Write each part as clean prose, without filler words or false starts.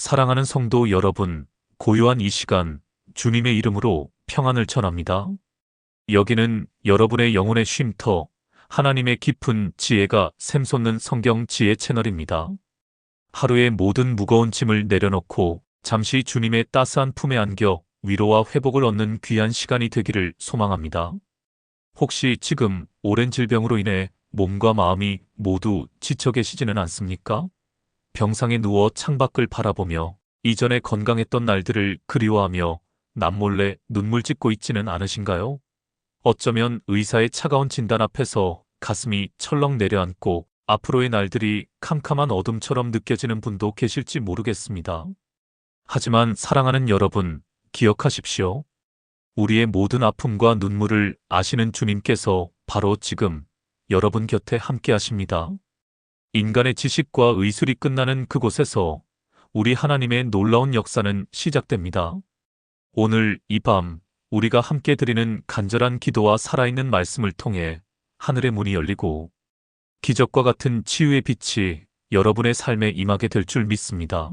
사랑하는 성도 여러분, 고요한 이 시간, 주님의 이름으로 평안을 전합니다. 여기는 여러분의 영혼의 쉼터, 하나님의 깊은 지혜가 샘솟는 성경 지혜 채널입니다. 하루의 모든 무거운 짐을 내려놓고 잠시 주님의 따스한 품에 안겨 위로와 회복을 얻는 귀한 시간이 되기를 소망합니다. 혹시 지금 오랜 질병으로 인해 몸과 마음이 모두 지쳐 계시지는 않습니까? 병상에 누워 창밖을 바라보며 이전에 건강했던 날들을 그리워하며 남몰래 눈물 짓고 있지는 않으신가요? 어쩌면 의사의 차가운 진단 앞에서 가슴이 철렁 내려앉고 앞으로의 날들이 캄캄한 어둠처럼 느껴지는 분도 계실지 모르겠습니다. 하지만 사랑하는 여러분, 기억하십시오. 우리의 모든 아픔과 눈물을 아시는 주님께서 바로 지금 여러분 곁에 함께 하십니다. 인간의 지식과 의술이 끝나는 그곳에서 우리 하나님의 놀라운 역사는 시작됩니다. 오늘 이 밤 우리가 함께 드리는 간절한 기도와 살아있는 말씀을 통해 하늘의 문이 열리고 기적과 같은 치유의 빛이 여러분의 삶에 임하게 될 줄 믿습니다.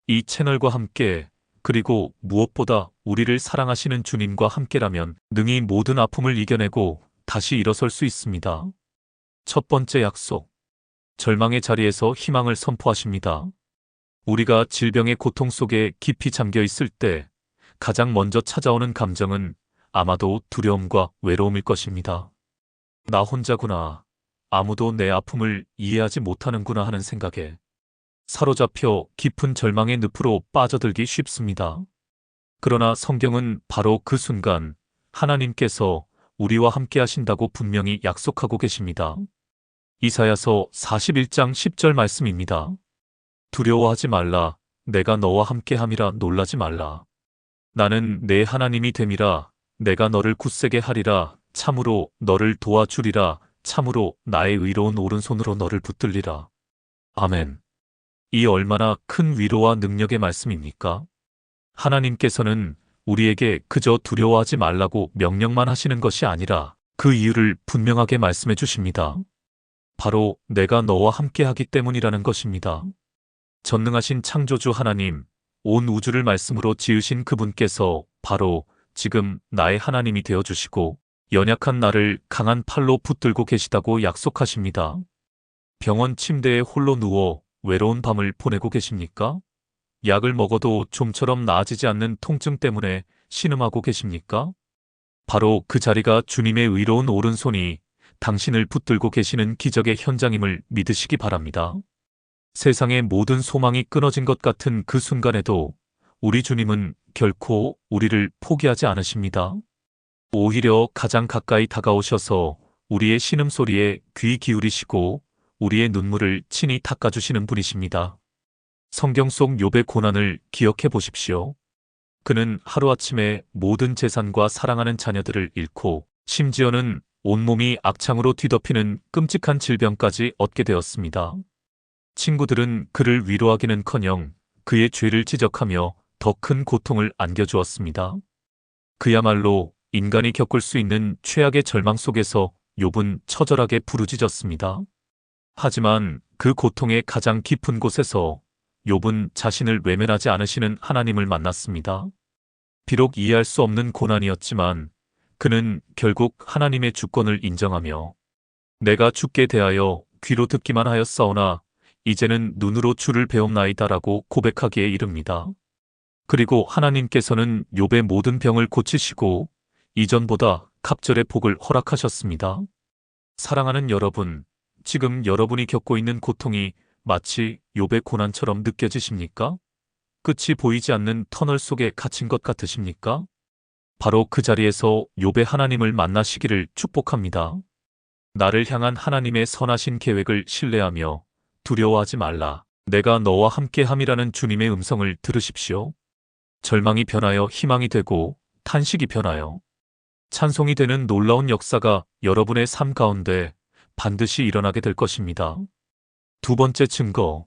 이 채널과 함께 그리고 무엇보다 우리를 사랑하시는 주님과 함께라면 능히 모든 아픔을 이겨내고 다시 일어설 수 있습니다. 첫 번째 약속. 절망의 자리에서 희망을 선포하십니다. 우리가 질병의 고통 속에 깊이 잠겨 있을 때 가장 먼저 찾아오는 감정은 아마도 두려움과 외로움일 것입니다. 나 혼자구나. 아무도 내 아픔을 이해하지 못하는구나 하는 생각에 사로잡혀 깊은 절망의 늪으로 빠져들기 쉽습니다. 그러나 성경은 바로 그 순간 하나님께서 우리와 함께 하신다고 분명히 약속하고 계십니다. 이사야서 41장 10절 말씀입니다. 두려워하지 말라. 내가 너와 함께함이라. 놀라지 말라. 나는 내 하나님이 됨이라. 내가 너를 굳세게 하리라. 참으로 너를 도와주리라. 참으로 나의 의로운 오른손으로 너를 붙들리라. 아멘. 이 얼마나 큰 위로와 능력의 말씀입니까? 하나님께서는 우리에게 그저 두려워하지 말라고 명령만 하시는 것이 아니라 그 이유를 분명하게 말씀해 주십니다. 바로 내가 너와 함께하기 때문이라는 것입니다. 전능하신 창조주 하나님, 온 우주를 말씀으로 지으신 그분께서 바로 지금 나의 하나님이 되어주시고 연약한 나를 강한 팔로 붙들고 계시다고 약속하십니다. 병원 침대에 홀로 누워 외로운 밤을 보내고 계십니까? 약을 먹어도 좀처럼 나아지지 않는 통증 때문에 신음하고 계십니까? 바로 그 자리가 주님의 의로운 오른손이 당신을 붙들고 계시는 기적의 현장임을 믿으시기 바랍니다. 세상의 모든 소망이 끊어진 것 같은 그 순간에도 우리 주님은 결코 우리를 포기하지 않으십니다. 오히려 가장 가까이 다가오셔서 우리의 신음소리에 귀 기울이시고 우리의 눈물을 친히 닦아주시는 분이십니다. 성경 속 욥의 고난을 기억해 보십시오. 그는 하루아침에 모든 재산과 사랑하는 자녀들을 잃고 심지어는 온몸이 악창으로 뒤덮이는 끔찍한 질병까지 얻게 되었습니다. 친구들은 그를 위로하기는커녕 그의 죄를 지적하며 더 큰 고통을 안겨주었습니다. 그야말로 인간이 겪을 수 있는 최악의 절망 속에서 욥은 처절하게 부르짖었습니다. 하지만 그 고통의 가장 깊은 곳에서 욥은 자신을 외면하지 않으시는 하나님을 만났습니다. 비록 이해할 수 없는 고난이었지만 그는 결국 하나님의 주권을 인정하며 내가 주께 대하여 귀로 듣기만 하였사오나 이제는 눈으로 주를 배움나이다라고 고백하기에 이릅니다. 그리고 하나님께서는 욥의 모든 병을 고치시고 이전보다 갑절의 복을 허락하셨습니다. 사랑하는 여러분, 지금 여러분이 겪고 있는 고통이 마치 욥의 고난처럼 느껴지십니까? 끝이 보이지 않는 터널 속에 갇힌 것 같으십니까? 바로 그 자리에서 욥의 하나님을 만나시기를 축복합니다. 나를 향한 하나님의 선하신 계획을 신뢰하며 두려워하지 말라. 내가 너와 함께함이라는 주님의 음성을 들으십시오. 절망이 변하여 희망이 되고 탄식이 변하여 찬송이 되는 놀라운 역사가 여러분의 삶 가운데 반드시 일어나게 될 것입니다. 두 번째 증거.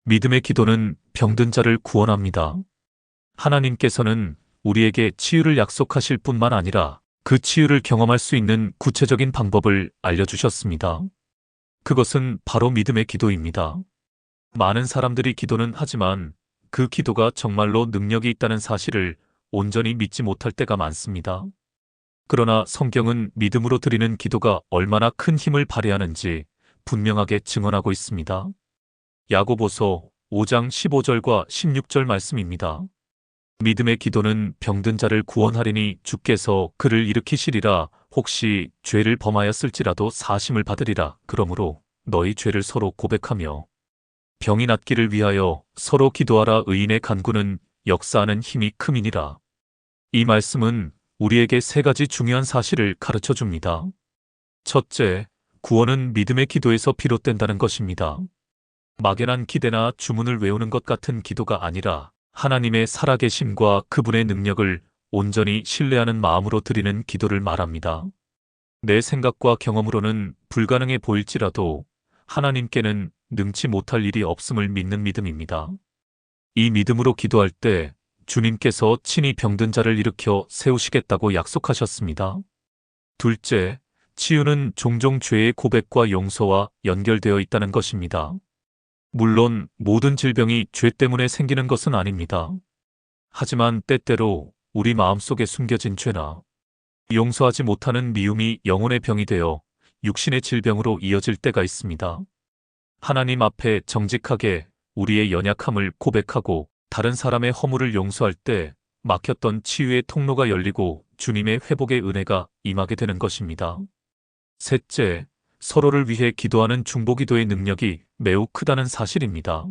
믿음의 기도는 병든 자를 구원합니다. 하나님께서는 우리에게 치유를 약속하실 뿐만 아니라 그 치유를 경험할 수 있는 구체적인 방법을 알려주셨습니다. 그것은 바로 믿음의 기도입니다. 많은 사람들이 기도는 하지만 그 기도가 정말로 능력이 있다는 사실을 온전히 믿지 못할 때가 많습니다. 그러나 성경은 믿음으로 드리는 기도가 얼마나 큰 힘을 발휘하는지 분명하게 증언하고 있습니다. 야고보서 5장 15절과 16절 말씀입니다. 믿음의 기도는 병든 자를 구원하리니 주께서 그를 일으키시리라. 혹시 죄를 범하였을지라도 사심을 받으리라. 그러므로 너희 죄를 서로 고백하며 병이 낫기를 위하여 서로 기도하라. 의인의 간구는 역사하는 힘이 큼이니라. 이 말씀은 우리에게 세 가지 중요한 사실을 가르쳐 줍니다. 첫째, 구원은 믿음의 기도에서 비롯된다는 것입니다. 막연한 기대나 주문을 외우는 것 같은 기도가 아니라 하나님의 살아계심과 그분의 능력을 온전히 신뢰하는 마음으로 드리는 기도를 말합니다. 내 생각과 경험으로는 불가능해 보일지라도 하나님께는 능치 못할 일이 없음을 믿는 믿음입니다. 이 믿음으로 기도할 때 주님께서 친히 병든 자를 일으켜 세우시겠다고 약속하셨습니다. 둘째, 치유는 종종 죄의 고백과 용서와 연결되어 있다는 것입니다. 물론 모든 질병이 죄 때문에 생기는 것은 아닙니다. 하지만 때때로 우리 마음속에 숨겨진 죄나 용서하지 못하는 미움이 영혼의 병이 되어 육신의 질병으로 이어질 때가 있습니다. 하나님 앞에 정직하게 우리의 연약함을 고백하고 다른 사람의 허물을 용서할 때 막혔던 치유의 통로가 열리고 주님의 회복의 은혜가 임하게 되는 것입니다. 셋째, 서로를 위해 기도하는 중보기도의 능력이 매우 크다는 사실입니다.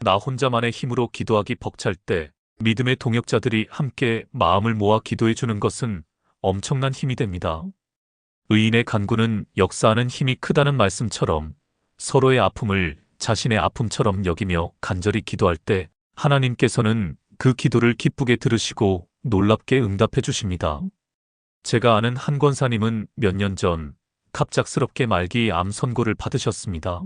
나 혼자만의 힘으로 기도하기 벅찰 때 믿음의 동역자들이 함께 마음을 모아 기도해 주는 것은 엄청난 힘이 됩니다. 의인의 간구는 역사하는 힘이 크다는 말씀처럼 서로의 아픔을 자신의 아픔처럼 여기며 간절히 기도할 때 하나님께서는 그 기도를 기쁘게 들으시고 놀랍게 응답해 주십니다. 제가 아는 한 권사님은 몇 년 전 갑작스럽게 말기 암 선고를 받으셨습니다.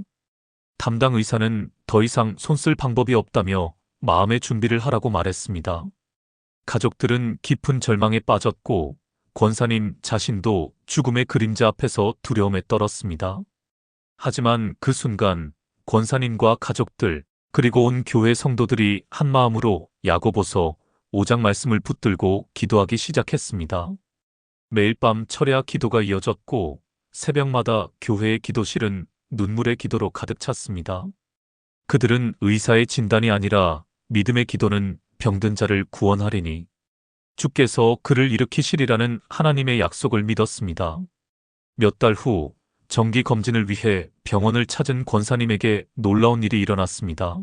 담당 의사는 더 이상 손쓸 방법이 없다며 마음의 준비를 하라고 말했습니다. 가족들은 깊은 절망에 빠졌고 권사님 자신도 죽음의 그림자 앞에서 두려움에 떨었습니다. 하지만 그 순간 권사님과 가족들 그리고 온 교회 성도들이 한마음으로 야고보서 5장 말씀을 붙들고 기도하기 시작했습니다. 매일 밤 철야 기도가 이어졌고 새벽마다 교회의 기도실은 눈물의 기도로 가득 찼습니다. 그들은 의사의 진단이 아니라 믿음의 기도는 병든 자를 구원하리니 주께서 그를 일으키시리라는 하나님의 약속을 믿었습니다. 몇 달 후 정기 검진을 위해 병원을 찾은 권사님에게 놀라운 일이 일어났습니다.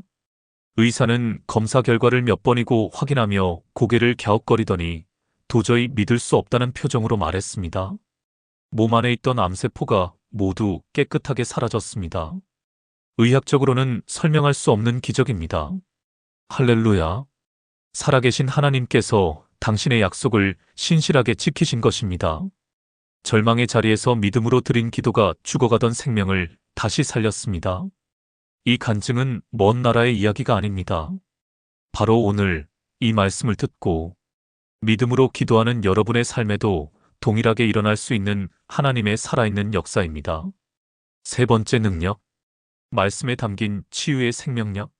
의사는 검사 결과를 몇 번이고 확인하며 고개를 갸웃거리더니 도저히 믿을 수 없다는 표정으로 말했습니다. 몸 안에 있던 암세포가 모두 깨끗하게 사라졌습니다. 의학적으로는 설명할 수 없는 기적입니다. 할렐루야. 살아계신 하나님께서 당신의 약속을 신실하게 지키신 것입니다. 절망의 자리에서 믿음으로 드린 기도가 죽어가던 생명을 다시 살렸습니다. 이 간증은 먼 나라의 이야기가 아닙니다. 바로 오늘 이 말씀을 듣고 믿음으로 기도하는 여러분의 삶에도 동일하게 일어날 수 있는 하나님의 살아있는 역사입니다. 세 번째 능력, 말씀에 담긴 치유의 생명력.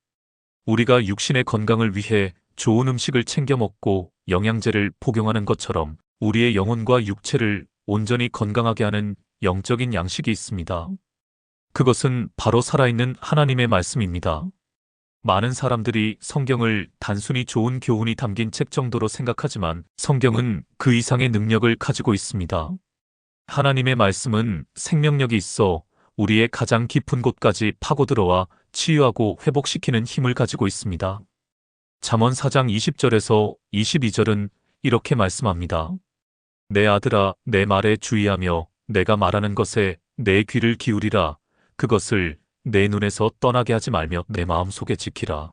우리가 육신의 건강을 위해 좋은 음식을 챙겨 먹고 영양제를 복용하는 것처럼 우리의 영혼과 육체를 온전히 건강하게 하는 영적인 양식이 있습니다. 그것은 바로 살아있는 하나님의 말씀입니다. 많은 사람들이 성경을 단순히 좋은 교훈이 담긴 책 정도로 생각하지만 성경은 그 이상의 능력을 가지고 있습니다. 하나님의 말씀은 생명력이 있어 우리의 가장 깊은 곳까지 파고들어와 치유하고 회복시키는 힘을 가지고 있습니다. 잠언 4장 20절에서 22절은 이렇게 말씀합니다. 내 아들아, 내 말에 주의하며 내가 말하는 것에 내 귀를 기울이라. 그것을 내 눈에서 떠나게 하지 말며 내 마음속에 지키라.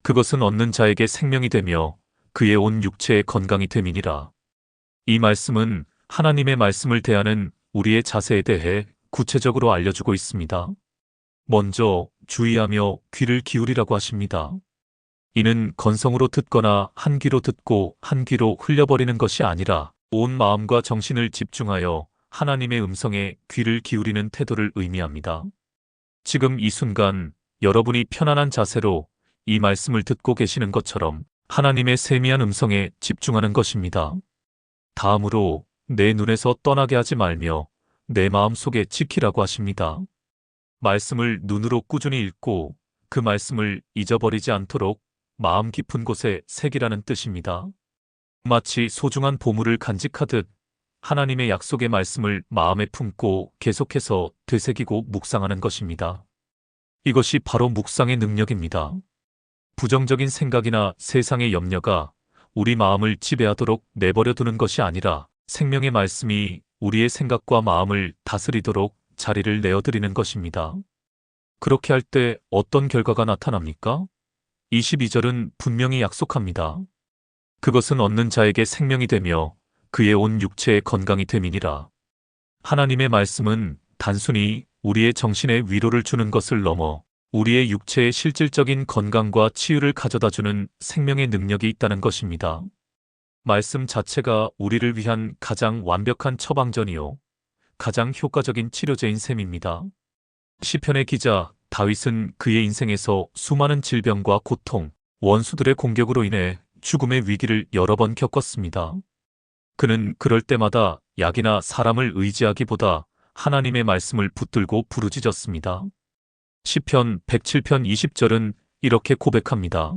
그것은 얻는 자에게 생명이 되며 그의 온 육체의 건강이 됨이니라. 이 말씀은 하나님의 말씀을 대하는 우리의 자세에 대해 구체적으로 알려주고 있습니다. 먼저 주의하며 귀를 기울이라고 하십니다. 이는 건성으로 듣거나 한 귀로 듣고 한 귀로 흘려버리는 것이 아니라 온 마음과 정신을 집중하여 하나님의 음성에 귀를 기울이는 태도를 의미합니다. 지금 이 순간 여러분이 편안한 자세로 이 말씀을 듣고 계시는 것처럼 하나님의 세미한 음성에 집중하는 것입니다. 다음으로 내 눈에서 떠나게 하지 말며 내 마음 속에 지키라고 하십니다. 말씀을 눈으로 꾸준히 읽고 그 말씀을 잊어버리지 않도록 마음 깊은 곳에 새기라는 뜻입니다. 마치 소중한 보물을 간직하듯 하나님의 약속의 말씀을 마음에 품고 계속해서 되새기고 묵상하는 것입니다. 이것이 바로 묵상의 능력입니다. 부정적인 생각이나 세상의 염려가 우리 마음을 지배하도록 내버려 두는 것이 아니라 생명의 말씀이 우리의 생각과 마음을 다스리도록 자리를 내어드리는 것입니다. 그렇게 할 때 어떤 결과가 나타납니까? 22절은 분명히 약속합니다. 그것은 얻는 자에게 생명이 되며 그의 온 육체의 건강이 됨이니라. 하나님의 말씀은 단순히 우리의 정신에 위로를 주는 것을 넘어 우리의 육체의 실질적인 건강과 치유를 가져다주는 생명의 능력이 있다는 것입니다. 말씀 자체가 우리를 위한 가장 완벽한 처방전이요, 가장 효과적인 치료제인 셈입니다. 시편의 기자 다윗은 그의 인생에서 수많은 질병과 고통, 원수들의 공격으로 인해 죽음의 위기를 여러 번 겪었습니다. 그는 그럴 때마다 약이나 사람을 의지하기보다 하나님의 말씀을 붙들고 부르짖었습니다. 시편 107편 20절은 이렇게 고백합니다.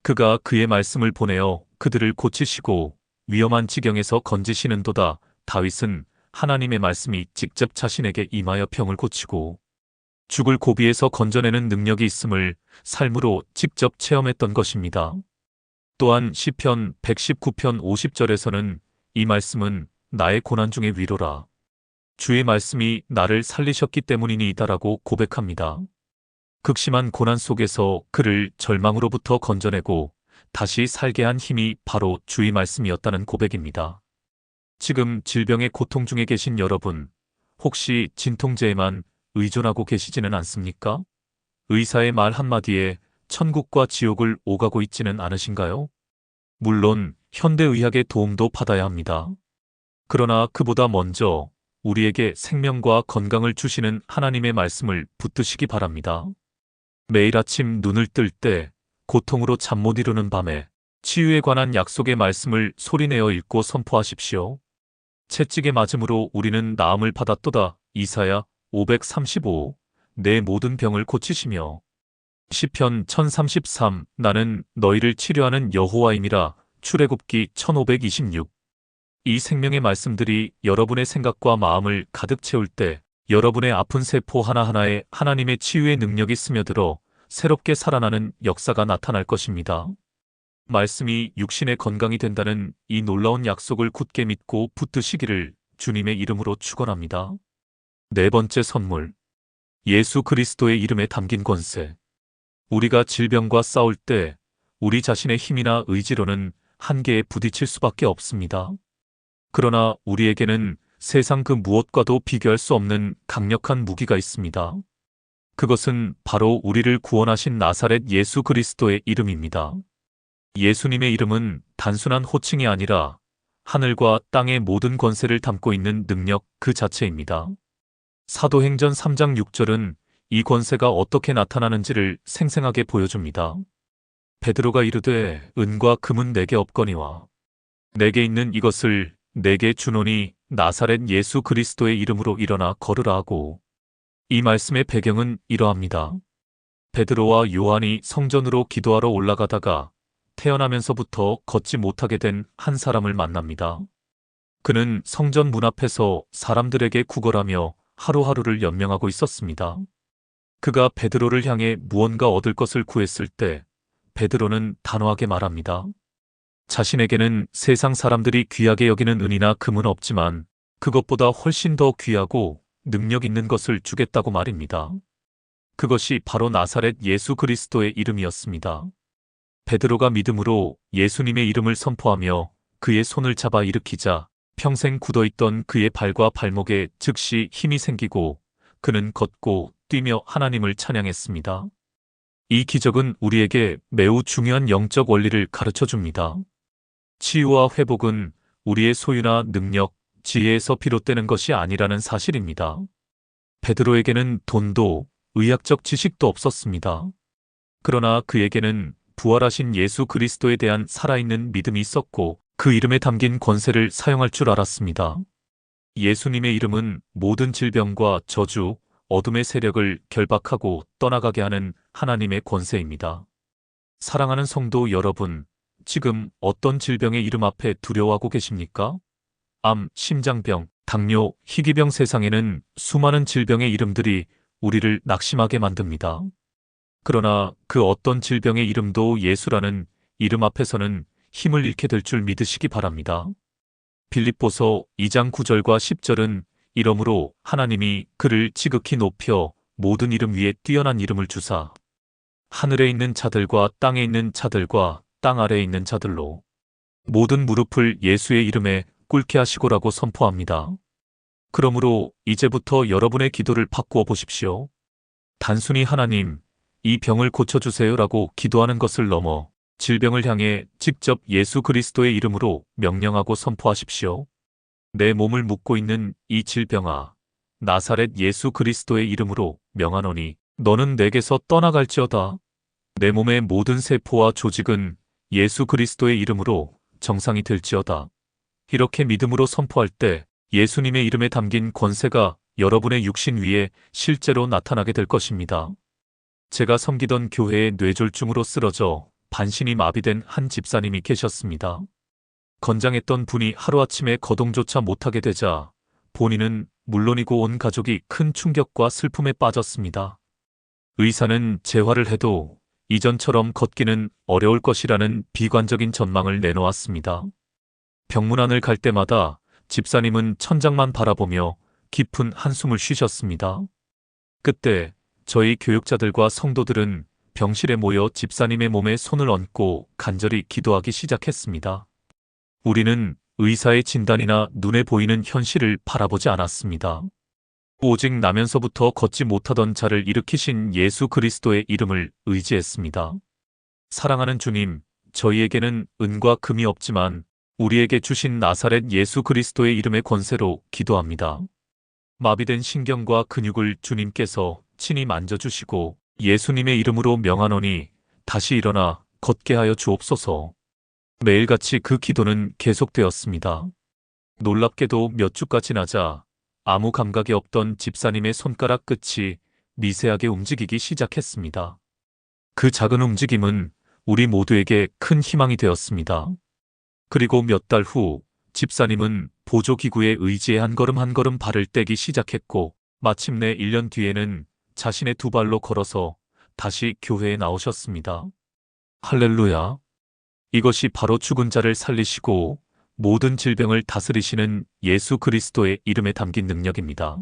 그가 그의 말씀을 보내어 그들을 고치시고 위험한 지경에서 건지시는도다. 다윗은 하나님의 말씀이 직접 자신에게 임하여 병을 고치고 죽을 고비에서 건져내는 능력이 있음을 삶으로 직접 체험했던 것입니다. 또한 시편 119편 50절에서는 이 말씀은 나의 고난 중의 위로라. 주의 말씀이 나를 살리셨기 때문이니이다라고 고백합니다. 극심한 고난 속에서 그를 절망으로부터 건져내고 다시 살게 한 힘이 바로 주의 말씀이었다는 고백입니다. 지금 질병의 고통 중에 계신 여러분, 혹시 진통제에만 의존하고 계시지는 않습니까? 의사의 말 한마디에 천국과 지옥을 오가고 있지는 않으신가요? 물론 현대의학의 도움도 받아야 합니다. 그러나 그보다 먼저 우리에게 생명과 건강을 주시는 하나님의 말씀을 붙드시기 바랍니다. 매일 아침 눈을 뜰 때 고통으로 잠 못 이루는 밤에 치유에 관한 약속의 말씀을 소리내어 읽고 선포하십시오. 채찍에 맞음으로 우리는 나음을 받았도다. 이사야 535. 내 모든 병을 고치시며. 시편 1033. 나는 너희를 치료하는 여호와임이라. 출애굽기 1526. 이 생명의 말씀들이 여러분의 생각과 마음을 가득 채울 때 여러분의 아픈 세포 하나하나에 하나님의 치유의 능력이 스며들어 새롭게 살아나는 역사가 나타날 것입니다. 말씀이 육신의 건강이 된다는 이 놀라운 약속을 굳게 믿고 붙드시기를 주님의 이름으로 축원합니다. 네 번째 선물. 예수 그리스도의 이름에 담긴 권세. 우리가 질병과 싸울 때 우리 자신의 힘이나 의지로는 한계에 부딪힐 수밖에 없습니다. 그러나 우리에게는 세상 그 무엇과도 비교할 수 없는 강력한 무기가 있습니다. 그것은 바로 우리를 구원하신 나사렛 예수 그리스도의 이름입니다. 예수님의 이름은 단순한 호칭이 아니라 하늘과 땅의 모든 권세를 담고 있는 능력 그 자체입니다. 사도행전 3장 6절은 이 권세가 어떻게 나타나는지를 생생하게 보여줍니다. 베드로가 이르되 은과 금은 내게 없거니와 내게 있는 이것을 내게 주노니 나사렛 예수 그리스도의 이름으로 일어나 걸으라 하고. 이 말씀의 배경은 이러합니다. 베드로와 요한이 성전으로 기도하러 올라가다가 태어나면서부터 걷지 못하게 된 한 사람을 만납니다. 그는 성전 문 앞에서 사람들에게 구걸하며 하루하루를 연명하고 있었습니다. 그가 베드로를 향해 무언가 얻을 것을 구했을 때 베드로는 단호하게 말합니다. 자신에게는 세상 사람들이 귀하게 여기는 은이나 금은 없지만 그것보다 훨씬 더 귀하고 능력 있는 것을 주겠다고 말입니다. 그것이 바로 나사렛 예수 그리스도의 이름이었습니다. 베드로가 믿음으로 예수님의 이름을 선포하며 그의 손을 잡아 일으키자 평생 굳어있던 그의 발과 발목에 즉시 힘이 생기고 그는 걷고 뛰며 하나님을 찬양했습니다. 이 기적은 우리에게 매우 중요한 영적 원리를 가르쳐 줍니다. 치유와 회복은 우리의 소유나 능력, 지혜에서 비롯되는 것이 아니라는 사실입니다. 베드로에게는 돈도 의학적 지식도 없었습니다. 그러나 그에게는 부활하신 예수 그리스도에 대한 살아있는 믿음이 있었고 그 이름에 담긴 권세를 사용할 줄 알았습니다. 예수님의 이름은 모든 질병과 저주, 어둠의 세력을 결박하고 떠나가게 하는 하나님의 권세입니다. 사랑하는 성도 여러분, 지금 어떤 질병의 이름 앞에 두려워하고 계십니까? 암, 심장병, 당뇨, 희귀병 세상에는 수많은 질병의 이름들이 우리를 낙심하게 만듭니다. 그러나 그 어떤 질병의 이름도 예수라는 이름 앞에서는 힘을 잃게 될 줄 믿으시기 바랍니다. 빌립보서 2장 9절과 10절은 이러므로 하나님이 그를 지극히 높여 모든 이름 위에 뛰어난 이름을 주사 하늘에 있는 자들과 땅에 있는 자들과 땅 아래에 있는 자들로 모든 무릎을 예수의 이름에 꿇게 하시고라고 선포합니다. 그러므로 이제부터 여러분의 기도를 바꾸어 보십시오. 단순히 하나님, 이 병을 고쳐주세요라고 기도하는 것을 넘어 질병을 향해 직접 예수 그리스도의 이름으로 명령하고 선포하십시오. 내 몸을 묶고 있는 이 질병아, 나사렛 예수 그리스도의 이름으로 명하노니 너는 내게서 떠나갈지어다. 내 몸의 모든 세포와 조직은 예수 그리스도의 이름으로 정상이 될지어다. 이렇게 믿음으로 선포할 때 예수님의 이름에 담긴 권세가 여러분의 육신 위에 실제로 나타나게 될 것입니다. 제가 섬기던 교회에 뇌졸중으로 쓰러져 반신이 마비된 한 집사님이 계셨습니다. 건장했던 분이 하루아침에 거동조차 못하게 되자 본인은 물론이고 온 가족이 큰 충격과 슬픔에 빠졌습니다. 의사는 재활을 해도 이전처럼 걷기는 어려울 것이라는 비관적인 전망을 내놓았습니다. 병문안을 갈 때마다 집사님은 천장만 바라보며 깊은 한숨을 쉬셨습니다. 그때 저희 교육자들과 성도들은 병실에 모여 집사님의 몸에 손을 얹고 간절히 기도하기 시작했습니다. 우리는 의사의 진단이나 눈에 보이는 현실을 바라보지 않았습니다. 오직 나면서부터 걷지 못하던 자를 일으키신 예수 그리스도의 이름을 의지했습니다. 사랑하는 주님, 저희에게는 은과 금이 없지만 우리에게 주신 나사렛 예수 그리스도의 이름의 권세로 기도합니다. 마비된 신경과 근육을 주님께서 친히 만져주시고 예수님의 이름으로 명하노니 다시 일어나 걷게 하여 주옵소서. 매일같이 그 기도는 계속되었습니다. 놀랍게도 몇 주가 지나자 아무 감각이 없던 집사님의 손가락 끝이 미세하게 움직이기 시작했습니다. 그 작은 움직임은 우리 모두에게 큰 희망이 되었습니다. 그리고 몇 달 후 집사님은 보조기구에 의지해 한 걸음 한 걸음 발을 떼기 시작했고 마침내 1년 뒤에는 자신의 두 발로 걸어서 다시 교회에 나오셨습니다. 할렐루야! 이것이 바로 죽은 자를 살리시고 모든 질병을 다스리시는 예수 그리스도의 이름에 담긴 능력입니다.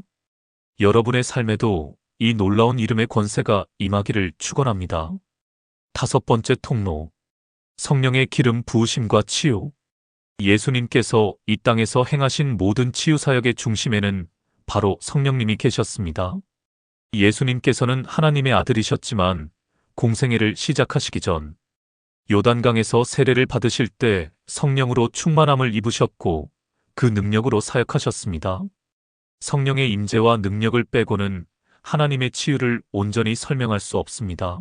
여러분의 삶에도 이 놀라운 이름의 권세가 임하기를 축원합니다. 5번째 통로, 성령의 기름 부으심과 치유. 예수님께서 이 땅에서 행하신 모든 치유 사역의 중심에는 바로 성령님이 계셨습니다. 예수님께서는 하나님의 아들이셨지만 공생애를 시작하시기 전 요단강에서 세례를 받으실 때 성령으로 충만함을 입으셨고 그 능력으로 사역하셨습니다. 성령의 임재와 능력을 빼고는 하나님의 치유를 온전히 설명할 수 없습니다.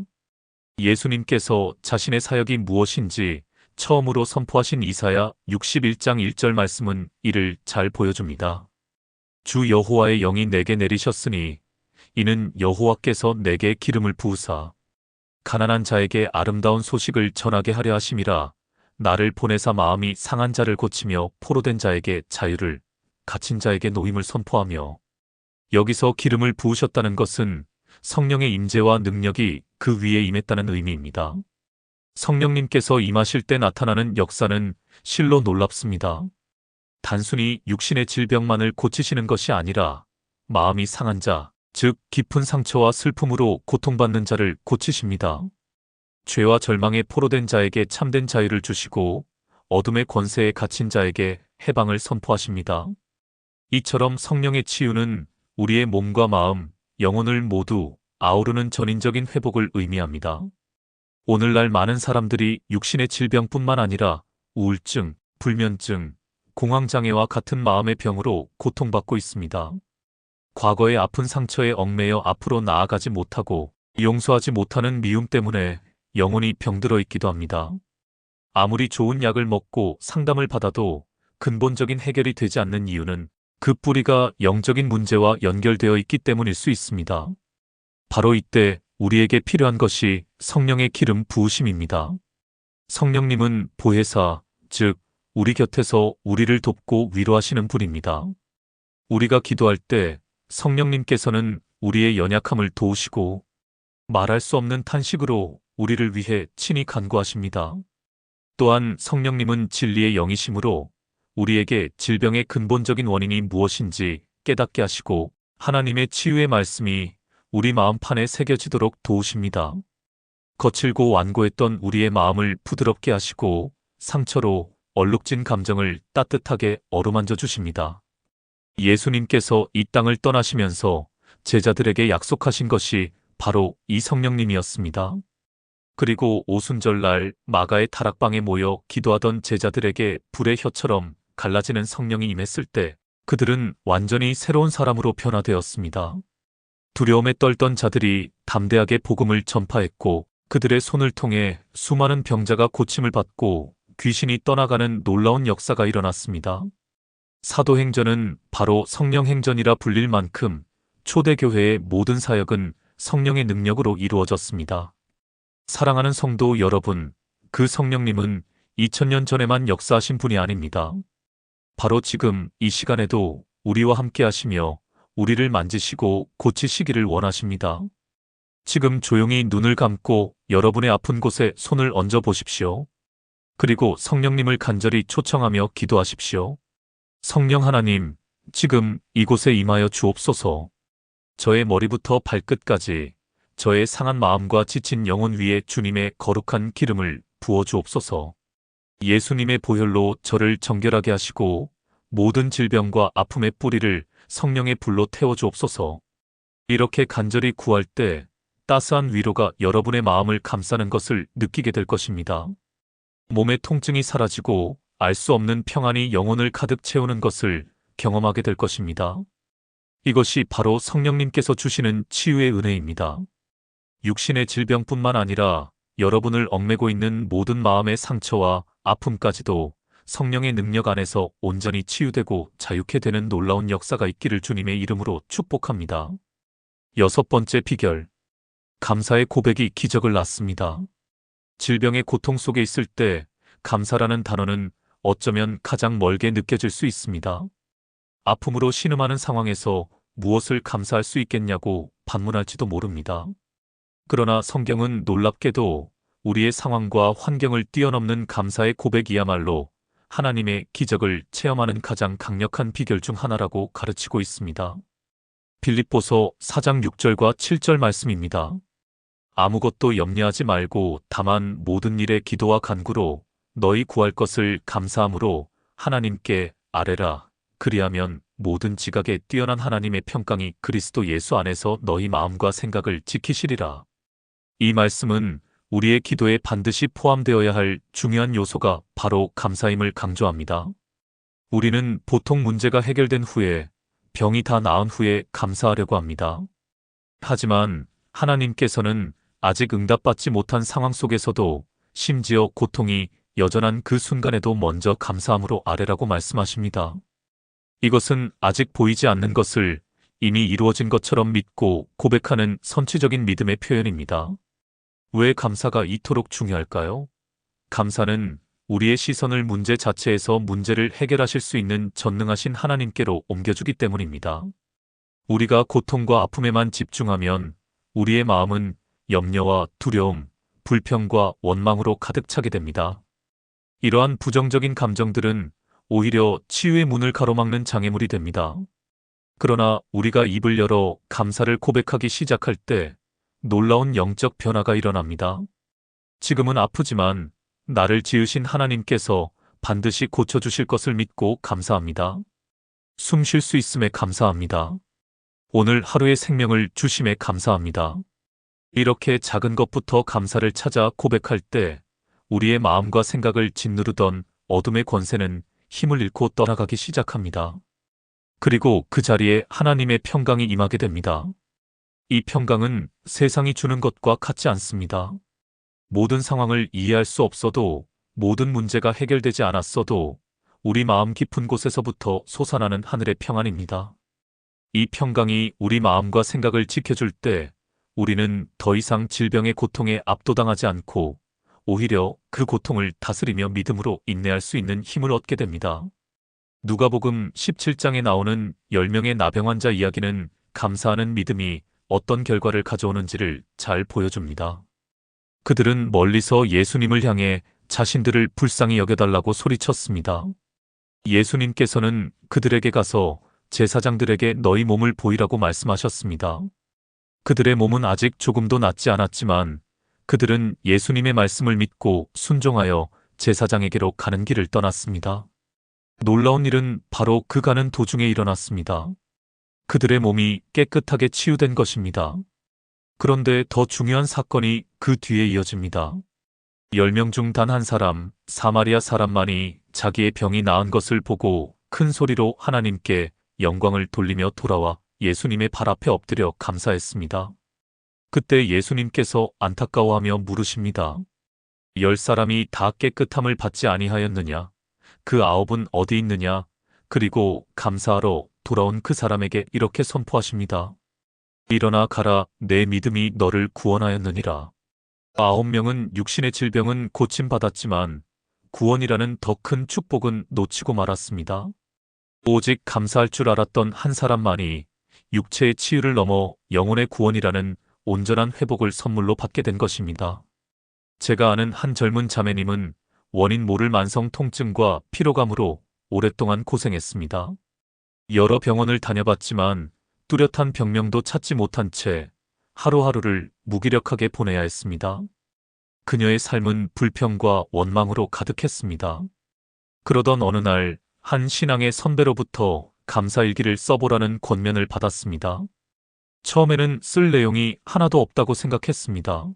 예수님께서 자신의 사역이 무엇인지 처음으로 선포하신 이사야 61장 1절 말씀은 이를 잘 보여줍니다. 주 여호와의 영이 내게 내리셨으니 이는 여호와께서 내게 기름을 부으사 가난한 자에게 아름다운 소식을 전하게 하려 하심이라. 나를 보내사 마음이 상한 자를 고치며 포로된 자에게 자유를, 갇힌 자에게 노임을 선포하며. 여기서 기름을 부으셨다는 것은 성령의 임재와 능력이 그 위에 임했다는 의미입니다. 성령님께서 임하실 때 나타나는 역사는 실로 놀랍습니다. 단순히 육신의 질병만을 고치시는 것이 아니라 마음이 상한 자, 즉 깊은 상처와 슬픔으로 고통받는 자를 고치십니다. 죄와 절망에 포로된 자에게 참된 자유를 주시고 어둠의 권세에 갇힌 자에게 해방을 선포하십니다. 이처럼 성령의 치유는 우리의 몸과 마음, 영혼을 모두 아우르는 전인적인 회복을 의미합니다. 오늘날 많은 사람들이 육신의 질병뿐만 아니라 우울증, 불면증, 공황장애와 같은 마음의 병으로 고통받고 있습니다. 과거의 아픈 상처에 얽매여 앞으로 나아가지 못하고 용서하지 못하는 미움 때문에 영혼이 병들어 있기도 합니다. 아무리 좋은 약을 먹고 상담을 받아도 근본적인 해결이 되지 않는 이유는 그 뿌리가 영적인 문제와 연결되어 있기 때문일 수 있습니다. 바로 이때 우리에게 필요한 것이 성령의 기름 부으심입니다. 성령님은 보혜사, 즉 우리 곁에서 우리를 돕고 위로하시는 분입니다. 우리가 기도할 때 성령님께서는 우리의 연약함을 도우시고 말할 수 없는 탄식으로 우리를 위해 친히 간구하십니다. 또한 성령님은 진리의 영이심으로 우리에게 질병의 근본적인 원인이 무엇인지 깨닫게 하시고 하나님의 치유의 말씀이 우리 마음판에 새겨지도록 도우십니다. 거칠고 완고했던 우리의 마음을 부드럽게 하시고 상처로 얼룩진 감정을 따뜻하게 어루만져 주십니다. 예수님께서 이 땅을 떠나시면서 제자들에게 약속하신 것이 바로 이 성령님이었습니다. 그리고 오순절날 마가의 다락방에 모여 기도하던 제자들에게 불의 혀처럼 갈라지는 성령이 임했을 때 그들은 완전히 새로운 사람으로 변화되었습니다. 두려움에 떨던 자들이 담대하게 복음을 전파했고 그들의 손을 통해 수많은 병자가 고침을 받고 귀신이 떠나가는 놀라운 역사가 일어났습니다. 사도행전은 바로 성령행전이라 불릴 만큼 초대교회의 모든 사역은 성령의 능력으로 이루어졌습니다. 사랑하는 성도 여러분, 그 성령님은 2000년 전에만 역사하신 분이 아닙니다. 바로 지금 이 시간에도 우리와 함께 하시며 우리를 만지시고 고치시기를 원하십니다. 지금 조용히 눈을 감고 여러분의 아픈 곳에 손을 얹어 보십시오. 그리고 성령님을 간절히 초청하며 기도하십시오. 성령 하나님, 지금 이곳에 임하여 주옵소서. 저의 머리부터 발끝까지 저의 상한 마음과 지친 영혼 위에 주님의 거룩한 기름을 부어 주옵소서. 예수님의 보혈로 저를 정결하게 하시고 모든 질병과 아픔의 뿌리를 성령의 불로 태워 주옵소서. 이렇게 간절히 구할 때 따스한 위로가 여러분의 마음을 감싸는 것을 느끼게 될 것입니다. 몸의 통증이 사라지고 알 수 없는 평안이 영혼을 가득 채우는 것을 경험하게 될 것입니다. 이것이 바로 성령님께서 주시는 치유의 은혜입니다. 육신의 질병뿐만 아니라 여러분을 얽매고 있는 모든 마음의 상처와 아픔까지도 성령의 능력 안에서 온전히 치유되고 자유케 되는 놀라운 역사가 있기를 주님의 이름으로 축복합니다. 6번째 비결. 감사의 고백이 기적을 낳습니다. 질병의 고통 속에 있을 때 감사라는 단어는 어쩌면 가장 멀게 느껴질 수 있습니다. 아픔으로 신음하는 상황에서 무엇을 감사할 수 있겠냐고 반문할지도 모릅니다. 그러나 성경은 놀랍게도 우리의 상황과 환경을 뛰어넘는 감사의 고백이야말로 하나님의 기적을 체험하는 가장 강력한 비결 중 하나라고 가르치고 있습니다. 빌립보서 4장 6절과 7절 말씀입니다. 아무것도 염려하지 말고 다만 모든 일에 기도와 간구로 너희 구할 것을 감사함으로 하나님께 아뢰라. 그리하면 모든 지각에 뛰어난 하나님의 평강이 그리스도 예수 안에서 너희 마음과 생각을 지키시리라. 이 말씀은 우리의 기도에 반드시 포함되어야 할 중요한 요소가 바로 감사임을 강조합니다. 우리는 보통 문제가 해결된 후에 병이 다 나은 후에 감사하려고 합니다. 하지만 하나님께서는 아직 응답받지 못한 상황 속에서도 심지어 고통이 여전한 그 순간에도 먼저 감사함으로 아뢰라고 말씀하십니다. 이것은 아직 보이지 않는 것을 이미 이루어진 것처럼 믿고 고백하는 선취적인 믿음의 표현입니다. 왜 감사가 이토록 중요할까요? 감사는 우리의 시선을 문제 자체에서 문제를 해결하실 수 있는 전능하신 하나님께로 옮겨주기 때문입니다. 우리가 고통과 아픔에만 집중하면 우리의 마음은 염려와 두려움, 불평과 원망으로 가득 차게 됩니다. 이러한 부정적인 감정들은 오히려 치유의 문을 가로막는 장애물이 됩니다. 그러나 우리가 입을 열어 감사를 고백하기 시작할 때 놀라운 영적 변화가 일어납니다. 지금은 아프지만 나를 지으신 하나님께서 반드시 고쳐주실 것을 믿고 감사합니다. 숨 쉴 수 있음에 감사합니다. 오늘 하루의 생명을 주심에 감사합니다. 이렇게 작은 것부터 감사를 찾아 고백할 때 우리의 마음과 생각을 짓누르던 어둠의 권세는 힘을 잃고 떠나가기 시작합니다. 그리고 그 자리에 하나님의 평강이 임하게 됩니다. 이 평강은 세상이 주는 것과 같지 않습니다. 모든 상황을 이해할 수 없어도, 모든 문제가 해결되지 않았어도 우리 마음 깊은 곳에서부터 솟아나는 하늘의 평안입니다. 이 평강이 우리 마음과 생각을 지켜줄 때 우리는 더 이상 질병의 고통에 압도당하지 않고 오히려 그 고통을 다스리며 믿음으로 인내할 수 있는 힘을 얻게 됩니다. 누가복음 17장에 나오는 10명의 나병 환자 이야기는 감사하는 믿음이 어떤 결과를 가져오는지를 잘 보여줍니다. 그들은 멀리서 예수님을 향해 자신들을 불쌍히 여겨달라고 소리쳤습니다. 예수님께서는 그들에게 가서 제사장들에게 너희 몸을 보이라고 말씀하셨습니다. 그들의 몸은 아직 조금도 낫지 않았지만 그들은 예수님의 말씀을 믿고 순종하여 제사장에게로 가는 길을 떠났습니다. 놀라운 일은 바로 그 가는 도중에 일어났습니다. 그들의 몸이 깨끗하게 치유된 것입니다. 그런데 더 중요한 사건이 그 뒤에 이어집니다. 10명 중 단 한 사람, 사마리아 사람만이 자기의 병이 나은 것을 보고 큰 소리로 하나님께 영광을 돌리며 돌아와 예수님의 발 앞에 엎드려 감사했습니다. 그때 예수님께서 안타까워하며 물으십니다. 10사람이 다 깨끗함을 받지 아니하였느냐? 그 9은 어디 있느냐? 그리고 감사하러 돌아온 그 사람에게 이렇게 선포하십니다. 일어나 가라, 내 믿음이 너를 구원하였느니라. 9명은 육신의 질병은 고침받았지만 구원이라는 더 큰 축복은 놓치고 말았습니다. 오직 감사할 줄 알았던 한 사람만이 육체의 치유를 넘어 영혼의 구원이라는 온전한 회복을 선물로 받게 된 것입니다. 제가 아는 한 젊은 자매님은 원인 모를 만성 통증과 피로감으로 오랫동안 고생했습니다. 여러 병원을 다녀봤지만 뚜렷한 병명도 찾지 못한 채 하루하루를 무기력하게 보내야 했습니다. 그녀의 삶은 불평과 원망으로 가득했습니다. 그러던 어느 날 한 신앙의 선배로부터 감사일기를 써보라는 권면을 받았습니다. 처음에는 쓸 내용이 하나도 없다고 생각했습니다.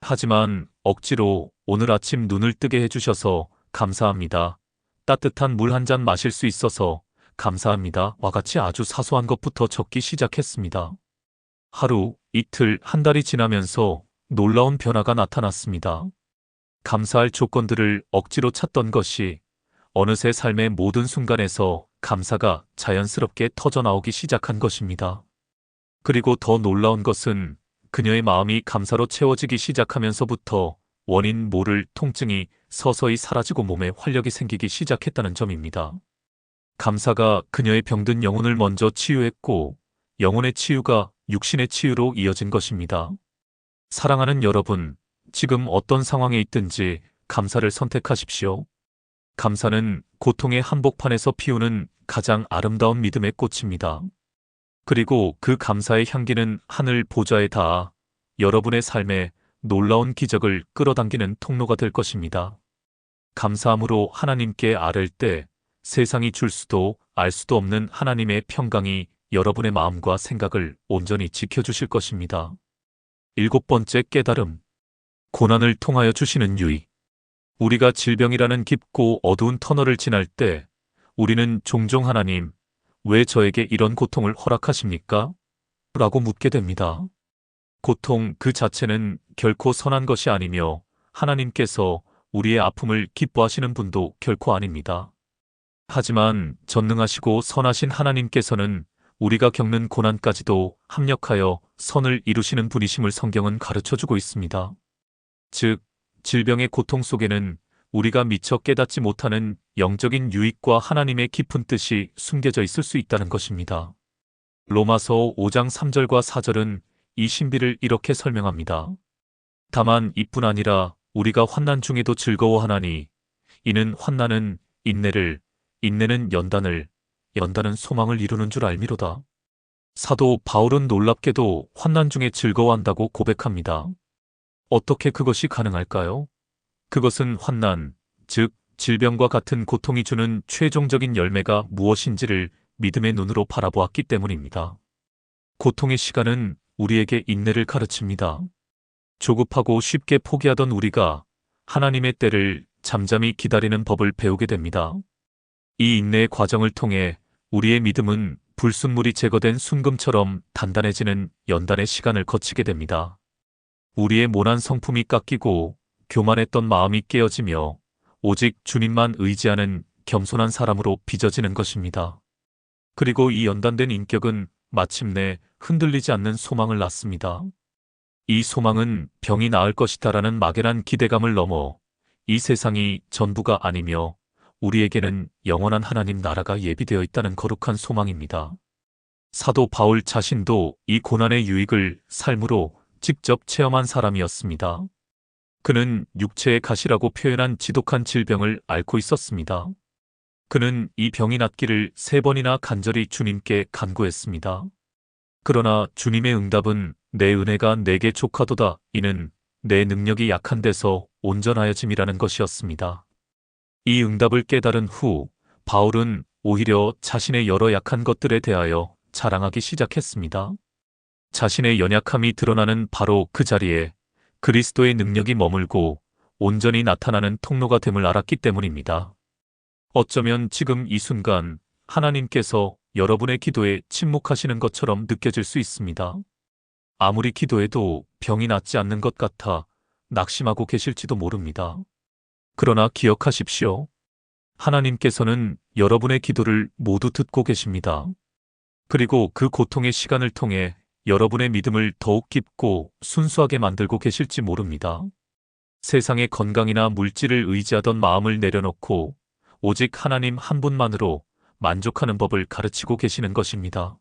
하지만 억지로 오늘 아침 눈을 뜨게 해주셔서 감사합니다. 따뜻한 물 한 잔 마실 수 있어서 감사합니다. 와 같이 아주 사소한 것부터 적기 시작했습니다. 하루, 이틀, 한 달이 지나면서 놀라운 변화가 나타났습니다. 감사할 조건들을 억지로 찾던 것이 어느새 삶의 모든 순간에서 감사가 자연스럽게 터져나오기 시작한 것입니다. 그리고 더 놀라운 것은 그녀의 마음이 감사로 채워지기 시작하면서부터 원인 모를 통증이 서서히 사라지고 몸에 활력이 생기기 시작했다는 점입니다. 감사가 그녀의 병든 영혼을 먼저 치유했고 영혼의 치유가 육신의 치유로 이어진 것입니다. 사랑하는 여러분, 지금 어떤 상황에 있든지 감사를 선택하십시오. 감사는 고통의 한복판에서 피우는 가장 아름다운 믿음의 꽃입니다. 그리고 그 감사의 향기는 하늘 보좌에 닿아 여러분의 삶에 놀라운 기적을 끌어당기는 통로가 될 것입니다. 감사함으로 하나님께 아랠 때 세상이 줄 수도 알 수도 없는 하나님의 평강이 여러분의 마음과 생각을 온전히 지켜주실 것입니다. 7번째 깨달음. 고난을 통하여 주시는 유익. 우리가 질병이라는 깊고 어두운 터널을 지날 때 우리는 종종 하나님, 왜 저에게 이런 고통을 허락하십니까? 라고 묻게 됩니다. 고통 그 자체는 결코 선한 것이 아니며 하나님께서 우리의 아픔을 기뻐하시는 분도 결코 아닙니다. 하지만 전능하시고 선하신 하나님께서는 우리가 겪는 고난까지도 합력하여 선을 이루시는 분이심을 성경은 가르쳐주고 있습니다. 즉, 질병의 고통 속에는 우리가 미처 깨닫지 못하는 영적인 유익과 하나님의 깊은 뜻이 숨겨져 있을 수 있다는 것입니다. 로마서 5장 3절과 4절은 이 신비를 이렇게 설명합니다. 다만 이뿐 아니라 우리가 환난 중에도 즐거워하나니 이는 환난은 인내를, 인내는 연단을, 연단은 소망을 이루는 줄 알미로다. 사도 바울은 놀랍게도 환난 중에 즐거워한다고 고백합니다. 어떻게 그것이 가능할까요? 그것은 환난, 즉 질병과 같은 고통이 주는 최종적인 열매가 무엇인지를 믿음의 눈으로 바라보았기 때문입니다. 고통의 시간은 우리에게 인내를 가르칩니다. 조급하고 쉽게 포기하던 우리가 하나님의 때를 잠잠히 기다리는 법을 배우게 됩니다. 이 인내의 과정을 통해 우리의 믿음은 불순물이 제거된 순금처럼 단단해지는 연단의 시간을 거치게 됩니다. 우리의 모난 성품이 깎이고 교만했던 마음이 깨어지며 오직 주님만 의지하는 겸손한 사람으로 빚어지는 것입니다. 그리고 이 연단된 인격은 마침내 흔들리지 않는 소망을 낳습니다. 이 소망은 병이 나을 것이다라는 막연한 기대감을 넘어 이 세상이 전부가 아니며 우리에게는 영원한 하나님 나라가 예비되어 있다는 거룩한 소망입니다. 사도 바울 자신도 이 고난의 유익을 삶으로 직접 체험한 사람이었습니다. 그는 육체의 가시라고 표현한 지독한 질병을 앓고 있었습니다. 그는 이 병이 낫기를 3번이나 간절히 주님께 간구했습니다. 그러나 주님의 응답은 내 은혜가 내게 족하도다. 이는 내 능력이 약한 데서 온전하여짐이라는 것이었습니다. 이 응답을 깨달은 후 바울은 오히려 자신의 여러 약한 것들에 대하여 자랑하기 시작했습니다. 자신의 연약함이 드러나는 바로 그 자리에 그리스도의 능력이 머물고 온전히 나타나는 통로가 됨을 알았기 때문입니다. 어쩌면 지금 이 순간 하나님께서 여러분의 기도에 침묵하시는 것처럼 느껴질 수 있습니다. 아무리 기도해도 병이 낫지 않는 것 같아 낙심하고 계실지도 모릅니다. 그러나 기억하십시오. 하나님께서는 여러분의 기도를 모두 듣고 계십니다. 그리고 그 고통의 시간을 통해 여러분의 믿음을 더욱 깊고 순수하게 만들고 계실지 모릅니다. 세상의 건강이나 물질을 의지하던 마음을 내려놓고 오직 하나님 한 분만으로 만족하는 법을 가르치고 계시는 것입니다.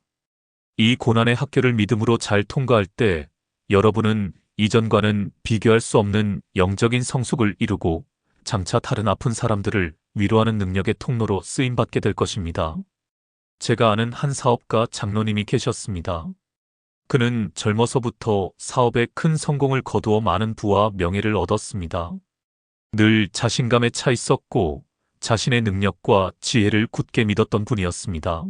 이 고난의 학교를 믿음으로 잘 통과할 때 여러분은 이전과는 비교할 수 없는 영적인 성숙을 이루고 장차 다른 아픈 사람들을 위로하는 능력의 통로로 쓰임받게 될 것입니다. 제가 아는 한 사업가 장로님이 계셨습니다. 그는 젊어서부터 사업에 큰 성공을 거두어 많은 부와 명예를 얻었습니다. 늘 자신감에 차 있었고 자신의 능력과 지혜를 굳게 믿었던 분이었습니다.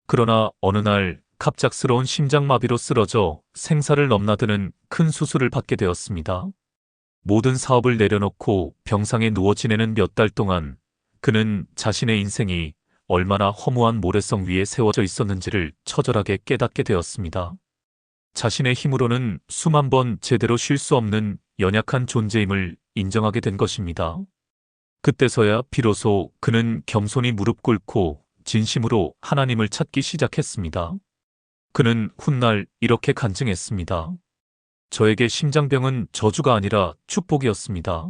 그러나 어느 날 갑작스러운 심장마비로 쓰러져 생사를 넘나드는 큰 수술을 받게 되었습니다. 모든 사업을 내려놓고 병상에 누워 지내는 몇 달 동안 그는 자신의 인생이 얼마나 허무한 모래성 위에 세워져 있었는지를 처절하게 깨닫게 되었습니다. 자신의 힘으로는 수만 번 제대로 쉴 수 없는 연약한 존재임을 인정하게 된 것입니다. 그때서야 비로소 그는 겸손히 무릎 꿇고 진심으로 하나님을 찾기 시작했습니다. 그는 훗날 이렇게 간증했습니다. 저에게 심장병은 저주가 아니라 축복이었습니다.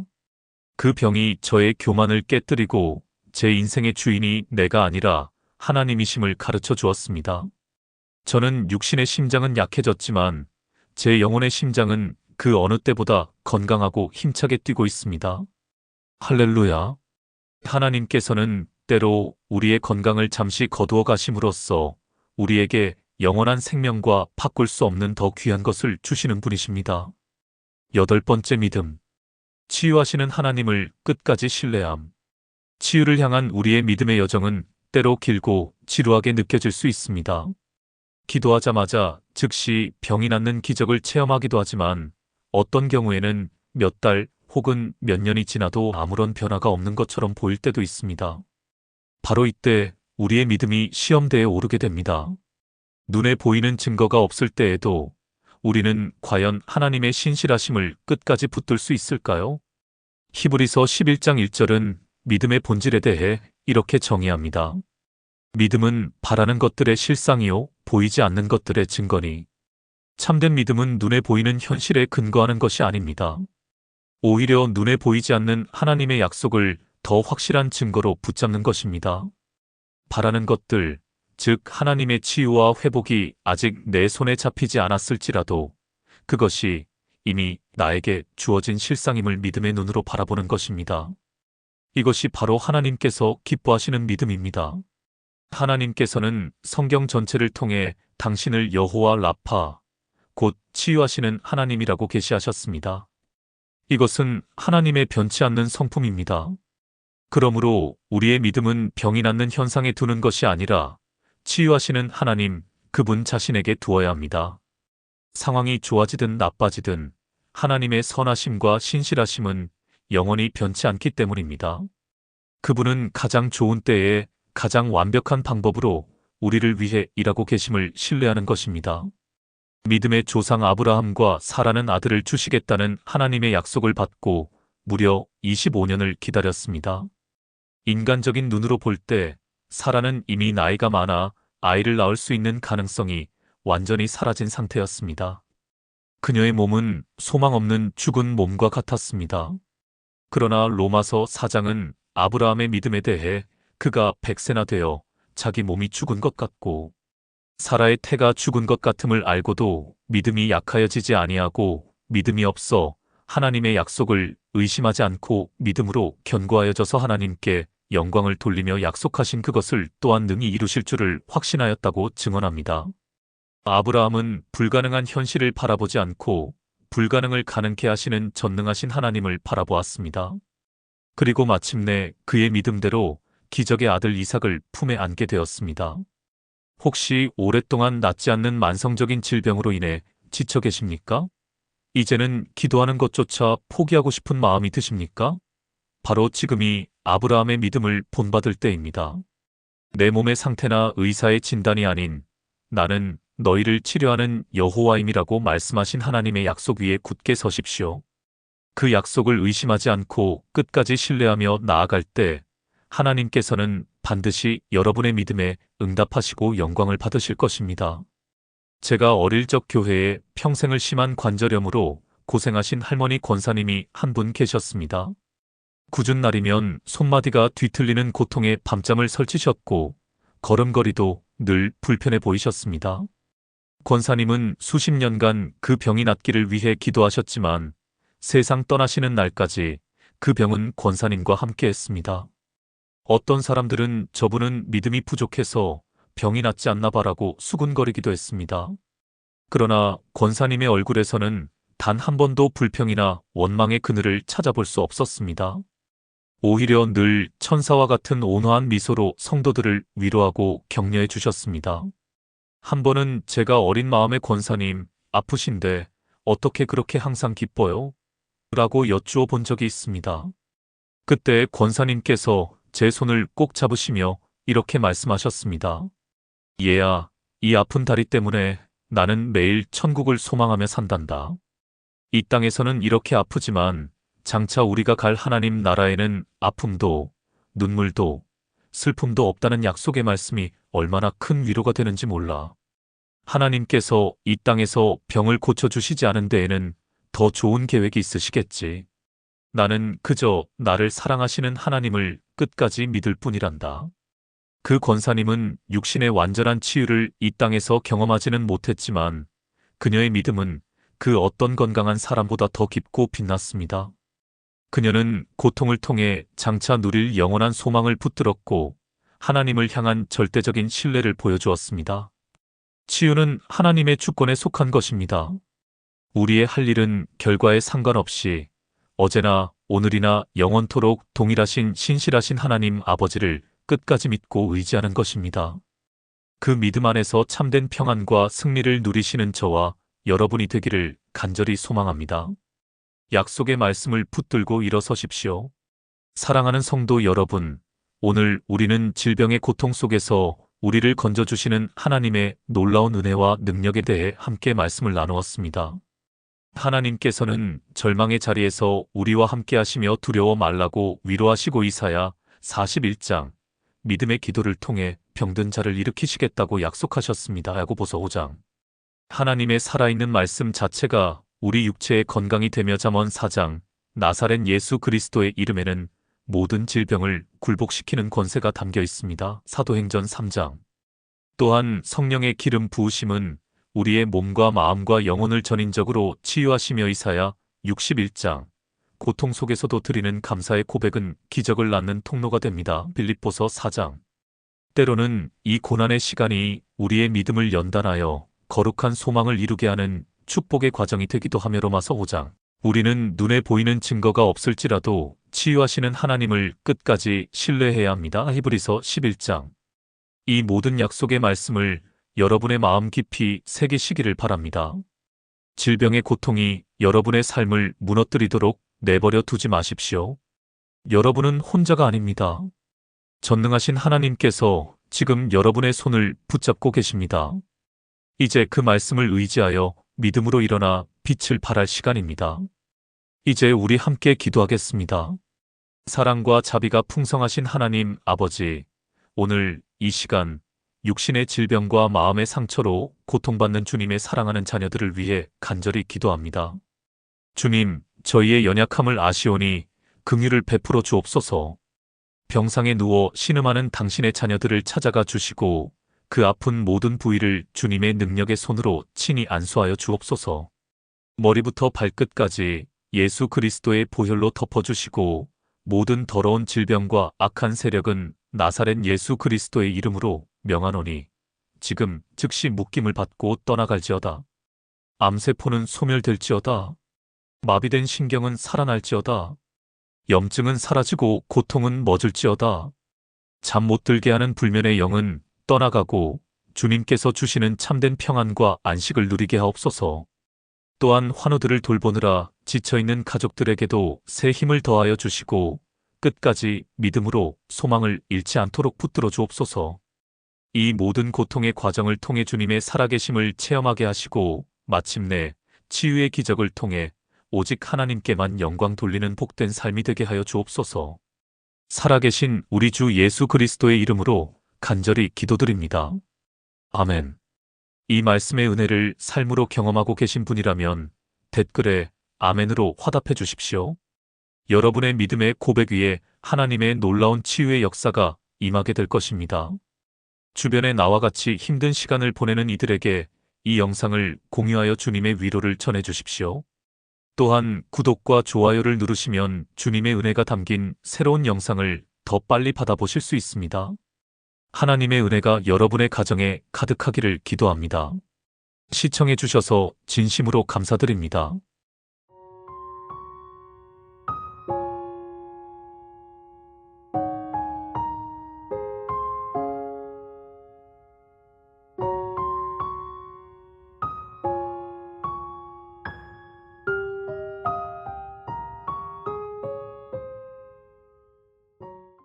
그 병이 저의 교만을 깨뜨리고 제 인생의 주인이 내가 아니라 하나님이심을 가르쳐 주었습니다. 저는 육신의 심장은 약해졌지만 제 영혼의 심장은 그 어느 때보다 건강하고 힘차게 뛰고 있습니다. 할렐루야. 하나님께서는 때로 우리의 건강을 잠시 거두어 가심으로써 우리에게 영원한 생명과 바꿀 수 없는 더 귀한 것을 주시는 분이십니다. 8번째 믿음. 치유하시는 하나님을 끝까지 신뢰함. 치유를 향한 우리의 믿음의 여정은 때로 길고 지루하게 느껴질 수 있습니다. 기도하자마자 즉시 병이 낫는 기적을 체험하기도 하지만 어떤 경우에는 몇 달 혹은 몇 년이 지나도 아무런 변화가 없는 것처럼 보일 때도 있습니다. 바로 이때 우리의 믿음이 시험대에 오르게 됩니다. 눈에 보이는 증거가 없을 때에도 우리는 과연 하나님의 신실하심을 끝까지 붙들 수 있을까요? 히브리서 11장 1절은 믿음의 본질에 대해 이렇게 정의합니다. 믿음은 바라는 것들의 실상이요 보이지 않는 것들의 증거니. 참된 믿음은 눈에 보이는 현실에 근거하는 것이 아닙니다. 오히려 눈에 보이지 않는 하나님의 약속을 더 확실한 증거로 붙잡는 것입니다. 바라는 것들, 즉 하나님의 치유와 회복이 아직 내 손에 잡히지 않았을지라도 그것이 이미 나에게 주어진 실상임을 믿음의 눈으로 바라보는 것입니다. 이것이 바로 하나님께서 기뻐하시는 믿음입니다. 하나님께서는 성경 전체를 통해 당신을 여호와 라파, 곧 치유하시는 하나님이라고 계시하셨습니다. 이것은 하나님의 변치 않는 성품입니다. 그러므로 우리의 믿음은 병이 낫는 현상에 두는 것이 아니라 치유하시는 하나님, 그분 자신에게 두어야 합니다. 상황이 좋아지든 나빠지든 하나님의 선하심과 신실하심은 영원히 변치 않기 때문입니다. 그분은 가장 좋은 때에 가장 완벽한 방법으로 우리를 위해 일하고 계심을 신뢰하는 것입니다. 믿음의 조상 아브라함과 사라는 아들을 주시겠다는 하나님의 약속을 받고 무려 25년을 기다렸습니다. 인간적인 눈으로 볼 때 사라는 이미 나이가 많아 아이를 낳을 수 있는 가능성이 완전히 사라진 상태였습니다. 그녀의 몸은 소망 없는 죽은 몸과 같았습니다. 그러나 로마서 4장은 아브라함의 믿음에 대해 그가 100세나 되어 자기 몸이 죽은 것 같고 사라의 태가 죽은 것 같음을 알고도 믿음이 약하여지지 아니하고 믿음이 없어 하나님의 약속을 의심하지 않고 믿음으로 견고하여져서 하나님께 영광을 돌리며 약속하신 그것을 또한 능히 이루실 줄을 확신하였다고 증언합니다. 아브라함은 불가능한 현실을 바라보지 않고 불가능을 가능케 하시는 전능하신 하나님을 바라보았습니다. 그리고 마침내 그의 믿음대로 기적의 아들 이삭을 품에 안게 되었습니다. 혹시 오랫동안 낫지 않는 만성적인 질병으로 인해 지쳐 계십니까? 이제는 기도하는 것조차 포기하고 싶은 마음이 드십니까? 바로 지금이 아브라함의 믿음을 본받을 때입니다. 내 몸의 상태나 의사의 진단이 아닌 나는 너희를 치료하는 여호와임이라고 말씀하신 하나님의 약속 위에 굳게 서십시오. 그 약속을 의심하지 않고 끝까지 신뢰하며 나아갈 때 하나님께서는 반드시 여러분의 믿음에 응답하시고 영광을 받으실 것입니다. 제가 어릴 적 교회에 평생을 심한 관절염으로 고생하신 할머니 권사님이 한 분 계셨습니다. 궂은 날이면 손마디가 뒤틀리는 고통에 밤잠을 설치셨고 걸음걸이도 늘 불편해 보이셨습니다. 권사님은 수십 년간 그 병이 낫기를 위해 기도하셨지만 세상 떠나시는 날까지 그 병은 권사님과 함께 했습니다. 어떤 사람들은 저분은 믿음이 부족해서 병이 낫지 않나 봐라고 수군거리기도 했습니다. 그러나 권사님의 얼굴에서는 단 한 번도 불평이나 원망의 그늘을 찾아볼 수 없었습니다. 오히려 늘 천사와 같은 온화한 미소로 성도들을 위로하고 격려해 주셨습니다. 한 번은 제가 어린 마음의 권사님, 아프신데 어떻게 그렇게 항상 기뻐요? 라고 여쭈어 본 적이 있습니다. 그때 권사님께서 제 손을 꼭 잡으시며 이렇게 말씀하셨습니다. 얘야, 이 아픈 다리 때문에 나는 매일 천국을 소망하며 산단다. 이 땅에서는 이렇게 아프지만 장차 우리가 갈 하나님 나라에는 아픔도 눈물도 슬픔도 없다는 약속의 말씀이 얼마나 큰 위로가 되는지 몰라. 하나님께서 이 땅에서 병을 고쳐주시지 않은 데에는 더 좋은 계획이 있으시겠지. 나는 그저 나를 사랑하시는 하나님을 끝까지 믿을 뿐이란다. 그 권사님은 육신의 완전한 치유를 이 땅에서 경험하지는 못했지만 그녀의 믿음은 그 어떤 건강한 사람보다 더 깊고 빛났습니다. 그녀는 고통을 통해 장차 누릴 영원한 소망을 붙들었고 하나님을 향한 절대적인 신뢰를 보여주었습니다. 치유는 하나님의 주권에 속한 것입니다. 우리의 할 일은 결과에 상관없이 어제나 오늘이나 영원토록 동일하신 신실하신 하나님 아버지를 끝까지 믿고 의지하는 것입니다. 그 믿음 안에서 참된 평안과 승리를 누리시는 저와 여러분이 되기를 간절히 소망합니다. 약속의 말씀을 붙들고 일어서십시오. 사랑하는 성도 여러분, 오늘 우리는 질병의 고통 속에서 우리를 건져주시는 하나님의 놀라운 은혜와 능력에 대해 함께 말씀을 나누었습니다. 하나님께서는 절망의 자리에서 우리와 함께 하시며 두려워 말라고 위로하시고 이사야 41장 믿음의 기도를 통해 병든 자를 일으키시겠다고 약속하셨습니다. 야고보서 5장 하나님의 살아있는 말씀 자체가 우리 육체의 건강이 되며 잠언 4장 나사렛 예수 그리스도의 이름에는 모든 질병을 굴복시키는 권세가 담겨 있습니다. 사도행전 3장 또한 성령의 기름 부으심은 우리의 몸과 마음과 영혼을 전인적으로 치유하시며 이사야 61장 고통 속에서도 드리는 감사의 고백은 기적을 낳는 통로가 됩니다. 빌립보서 4장 때로는 이 고난의 시간이 우리의 믿음을 연단하여 거룩한 소망을 이루게 하는 축복의 과정이 되기도 하며 로마서 5장 우리는 눈에 보이는 증거가 없을지라도 치유하시는 하나님을 끝까지 신뢰해야 합니다. 히브리서 11장 이 모든 약속의 말씀을 여러분의 마음 깊이 새기시기를 바랍니다. 질병의 고통이 여러분의 삶을 무너뜨리도록 내버려 두지 마십시오. 여러분은 혼자가 아닙니다. 전능하신 하나님께서 지금 여러분의 손을 붙잡고 계십니다. 이제 그 말씀을 의지하여 믿음으로 일어나 빛을 발할 시간입니다. 이제 우리 함께 기도하겠습니다. 사랑과 자비가 풍성하신 하나님 아버지, 오늘 이 시간 육신의 질병과 마음의 상처로 고통받는 주님의 사랑하는 자녀들을 위해 간절히 기도합니다. 주님, 저희의 연약함을 아시오니 긍휼을 베풀어 주옵소서. 병상에 누워 신음하는 당신의 자녀들을 찾아가 주시고 그 아픈 모든 부위를 주님의 능력의 손으로 친히 안수하여 주옵소서. 머리부터 발끝까지 예수 그리스도의 보혈로 덮어주시고 모든 더러운 질병과 악한 세력은 나사렛 예수 그리스도의 이름으로 명하노니 지금 즉시 묶임을 받고 떠나갈지어다. 암세포는 소멸될지어다. 마비된 신경은 살아날지어다. 염증은 사라지고 고통은 멎을지어다. 잠 못 들게 하는 불면의 영은 떠나가고 주님께서 주시는 참된 평안과 안식을 누리게 하옵소서. 또한 환우들을 돌보느라 지쳐있는 가족들에게도 새 힘을 더하여 주시고 끝까지 믿음으로 소망을 잃지 않도록 붙들어 주옵소서. 이 모든 고통의 과정을 통해 주님의 살아계심을 체험하게 하시고 마침내 치유의 기적을 통해 오직 하나님께만 영광 돌리는 복된 삶이 되게 하여 주옵소서. 살아계신 우리 주 예수 그리스도의 이름으로 간절히 기도드립니다. 아멘. 이 말씀의 은혜를 삶으로 경험하고 계신 분이라면 댓글에 아멘으로 화답해 주십시오. 여러분의 믿음의 고백 위에 하나님의 놀라운 치유의 역사가 임하게 될 것입니다. 주변에 나와 같이 힘든 시간을 보내는 이들에게 이 영상을 공유하여 주님의 위로를 전해 주십시오. 또한 구독과 좋아요를 누르시면 주님의 은혜가 담긴 새로운 영상을 더 빨리 받아보실 수 있습니다. 하나님의 은혜가 여러분의 가정에 가득하기를 기도합니다. 시청해 주셔서 진심으로 감사드립니다.